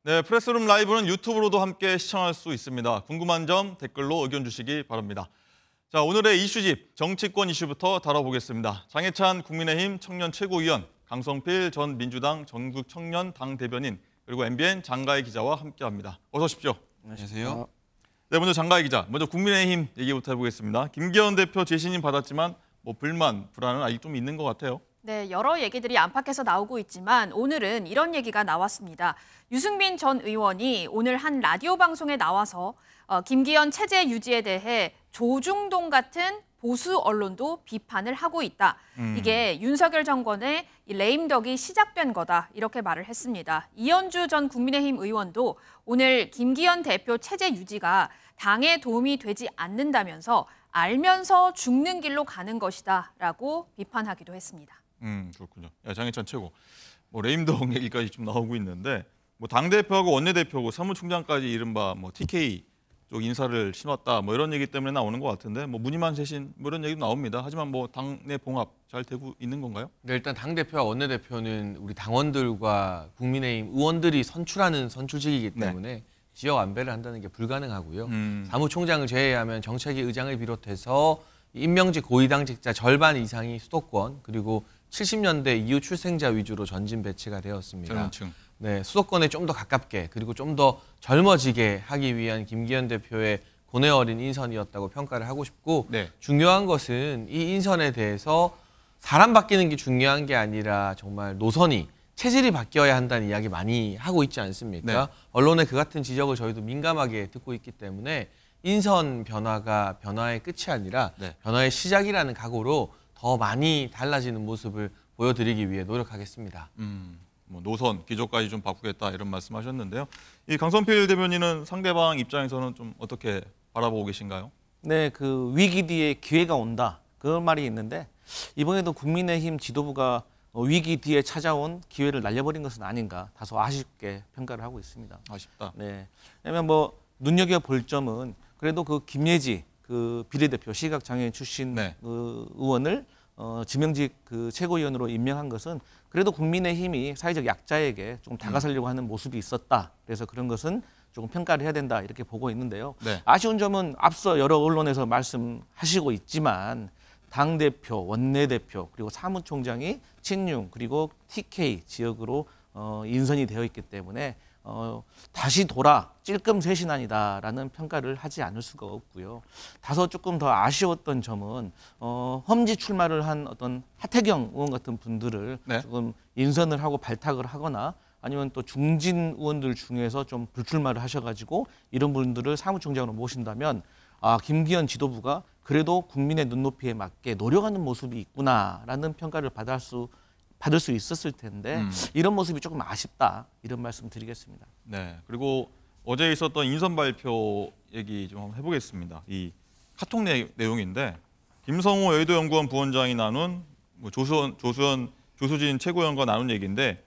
네, 프레스룸 라이브는 유튜브로도 함께 시청할 수 있습니다. 궁금한 점 댓글로 의견 주시기 바랍니다. 자, 오늘의 이슈집 정치권 이슈부터 다뤄보겠습니다. 장해찬 국민의힘 청년 최고위원, 강성필 전 민주당 전국 청년 당 대변인, 그리고 MBN 장가희 기자와 함께합니다. 어서 오십시오. 안녕하세요. 네, 먼저 장가희 기자. 먼저 국민의힘 얘기부터 해보겠습니다. 김기현 대표 재신임 받았지만 불만, 불안은 아직 좀 있는 것 같아요. 네, 여러 얘기들이 안팎에서 나오고 있지만 오늘은 이런 얘기가 나왔습니다. 유승민 전 의원이 오늘 한 라디오 방송에 나와서 김기현 체제 유지에 대해 조중동 같은 보수 언론도 비판을 하고 있다. 이게 윤석열 정권의 레임덕이 시작된 거다. 이렇게 말을 했습니다. 이현주 전 국민의힘 의원도 오늘 김기현 대표 체제 유지가 당에 도움이 되지 않는다면서 알면서 죽는 길로 가는 것이다. 라고 비판하기도 했습니다. 그렇군요. 장해찬 최고. 레임덕 얘기까지 좀 나오고 있는데 당대표하고 원내대표하고 사무총장까지 이른바 TK 쪽 인사를 신웠다 이런 얘기 때문에 나오는 것 같은데 무늬만 쇄신 이런 얘기도 나옵니다. 하지만 당내 봉합 잘 되고 있는 건가요? 네, 일단 당대표와 원내대표는 우리 당원들과 국민의힘 의원들이 선출하는 선출직이기 때문에 지역 안배를 한다는 게 불가능하고요. 사무총장을 제외하면 정책위 의장을 비롯해서 임명직 고위당직자 절반 이상이 수도권 그리고 70년대 이후 출생자 위주로 전진 배치가 되었습니다. 젊은층. 네, 수도권에 좀 더 가깝게 그리고 좀 더 젊어지게 하기 위한 김기현 대표의 고뇌 어린 인선이었다고 평가를 하고 싶고 중요한 것은 이 인선에 대해서 사람 바뀌는 게 중요한 게 아니라 정말 노선이 체질이 바뀌어야 한다는 이야기 많이 하고 있지 않습니까? 언론의 그 같은 지적을 저희도 민감하게 듣고 있기 때문에 인선 변화가 변화의 끝이 아니라 변화의 시작이라는 각오로 더 많이 달라지는 모습을 보여드리기 위해 노력하겠습니다. 노선, 기조까지 좀 바꾸겠다 이런 말씀하셨는데요. 이 강성필 대변인은 상대방 입장에서는 좀 어떻게 바라보고 계신가요? 네, 그 위기 뒤에 기회가 온다 그런 말이 있는데 이번에도 국민의힘 지도부가 위기 뒤에 찾아온 기회를 날려버린 것은 아닌가 다소 아쉽게 평가를 하고 있습니다. 아쉽다. 네, 왜냐면 눈여겨볼 점은 그래도 그 김예지 그 비례대표 시각장애인 출신 그 의원을 지명직 그 최고위원으로 임명한 것은 그래도 국민의힘이 사회적 약자에게 조금 다가서려고 하는 모습이 있었다. 그래서 그런 것은 조금 평가를 해야 된다 이렇게 보고 있는데요. 아쉬운 점은 앞서 여러 언론에서 말씀하시고 있지만 당대표, 원내대표 그리고 사무총장이 친윤 그리고 TK 지역으로 인선이 되어 있기 때문에 다시 돌아 찔끔 쇄신안이다라는 평가를 하지 않을 수가 없고요. 다소 조금 더 아쉬웠던 점은 험지 출마를 한 어떤 하태경 의원 같은 분들을 조금 인선을 하고 발탁을 하거나 아니면 또 중진 의원들 중에서 좀 불출마를 하셔가지고 이런 분들을 사무총장으로 모신다면 김기현 지도부가 그래도 국민의 눈높이에 맞게 노력하는 모습이 있구나라는 평가를 받을 수 있었을 텐데 이런 모습이 조금 아쉽다 이런 말씀 드리겠습니다. 네, 그리고 어제 있었던 인선 발표 얘기 좀 한번 해보겠습니다. 이 카톡 내용인데 김성호 여의도연구원 부원장이 나눈 조수진 최고위원과 나눈 얘기인데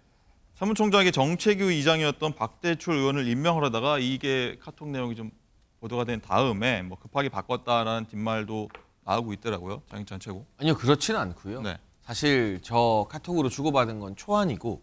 사무총장의 정책위 의장이었던 박대출 의원을 임명하려다가 이게 카톡 내용이 좀 보도가 된 다음에 급하게 바꿨다라는 뒷말도 나오고 있더라고요. 장해찬 최고. 아니요, 그렇지는 않고요. 사실 저 카톡으로 주고받은 건 초안이고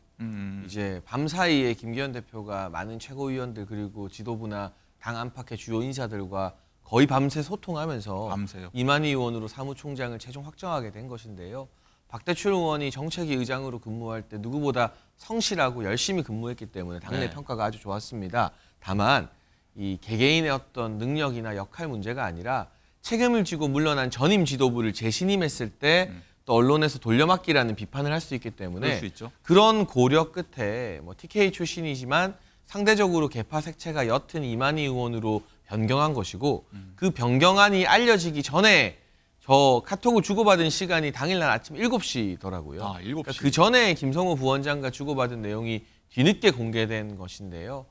이제 밤사이에 김기현 대표가 많은 최고위원들 그리고 지도부나 당 안팎의 주요 인사들과 거의 밤새 소통하면서 이만희 의원으로 사무총장을 최종 확정하게 된 것인데요. 박대출 의원이 정책위 의장으로 근무할 때 누구보다 성실하고 열심히 근무했기 때문에 당내 평가가 아주 좋았습니다. 다만 이 개개인의 어떤 능력이나 역할 문제가 아니라 책임을 지고 물러난 전임 지도부를 재신임했을 때 또 언론에서 돌려막기라는 비판을 할 수 있기 때문에 그런 고려 끝에 TK 출신이지만 상대적으로 계파 색채가 옅은 이만희 의원으로 변경한 것이고 그 변경안이 알려지기 전에 저 카톡을 주고받은 시간이 당일날 아침 7시더라고요. 7시. 그러니까 그 전에 김성호 부원장과 주고받은 내용이 뒤늦게 공개된 것인데요.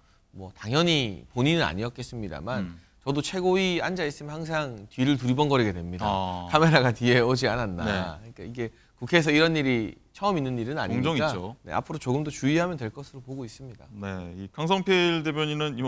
당연히 본인은 아니었겠습니다만 저도 최고위 앉아있으면 항상 뒤를 두리번거리게 됩니다. 카메라가 뒤에 오지 않았나. 그러니까 이게 국회에서 이런 일이 처음 있는 일은 아니니까 종종 있죠. 앞으로 조금 더 주의하면 될 것으로 보고 있습니다. 네, 이 강성필 대변인은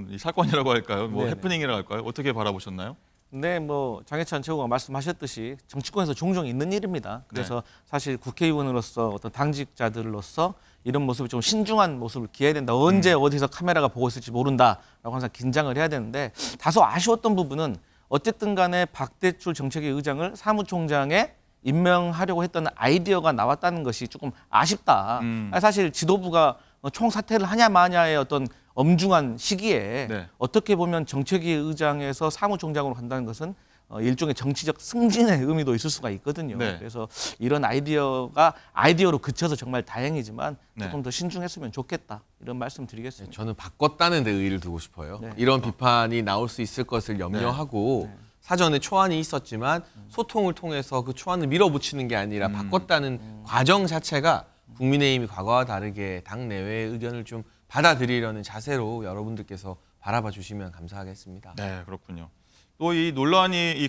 이 사건이라고 할까요? 해프닝이라고 할까요? 어떻게 바라보셨나요? 네, 뭐 장해찬 최고가 말씀하셨듯이 정치권에서 종종 있는 일입니다. 그래서 사실 국회의원으로서 어떤 당직자들로서 이런 모습을 좀 신중한 모습을 기해야 된다. 언제 어디서 카메라가 보고 있을지 모른다라고 항상 긴장을 해야 되는데 다소 아쉬웠던 부분은 어쨌든 간에 박대출 정책위 의장을 사무총장에 임명하려고 했던 아이디어가 나왔다는 것이 조금 아쉽다. 사실 지도부가 총사퇴를 하냐 마냐의 어떤 엄중한 시기에 어떻게 보면 정책위 의장에서 사무총장으로 간다는 것은 일종의 정치적 승진의 의미도 있을 수가 있거든요. 그래서 이런 아이디어로 그쳐서 정말 다행이지만 조금 더 신중했으면 좋겠다. 이런 말씀 드리겠습니다. 저는 바꿨다는 데 의의를 두고 싶어요. 이런 비판이 나올 수 있을 것을 염려하고 사전에 초안이 있었지만 소통을 통해서 그 초안을 밀어붙이는 게 아니라 바꿨다는 과정 자체가 국민의힘이 과거와 다르게 당 내외의 의견을 좀 받아들이려는 자세로 여러분들께서 바라봐 주시면 감사하겠습니다. 네, 그렇군요. 또 이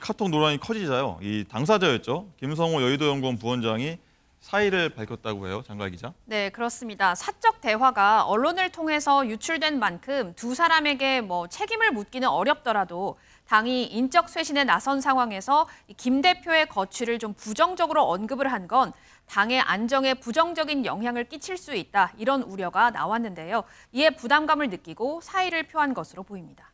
카톡 논란이 커지자요. 이 당사자였죠. 김성호 여의도연구원 부원장이 사의를 밝혔다고 해요, 장가 기자. 네, 그렇습니다. 사적 대화가 언론을 통해서 유출된 만큼 두 사람에게 책임을 묻기는 어렵더라도 당이 인적 쇄신에 나선 상황에서 김 대표의 거취를 좀 부정적으로 언급을 한 건 당의 안정에 부정적인 영향을 끼칠 수 있다. 이런 우려가 나왔는데요. 이에 부담감을 느끼고 사의를 표한 것으로 보입니다.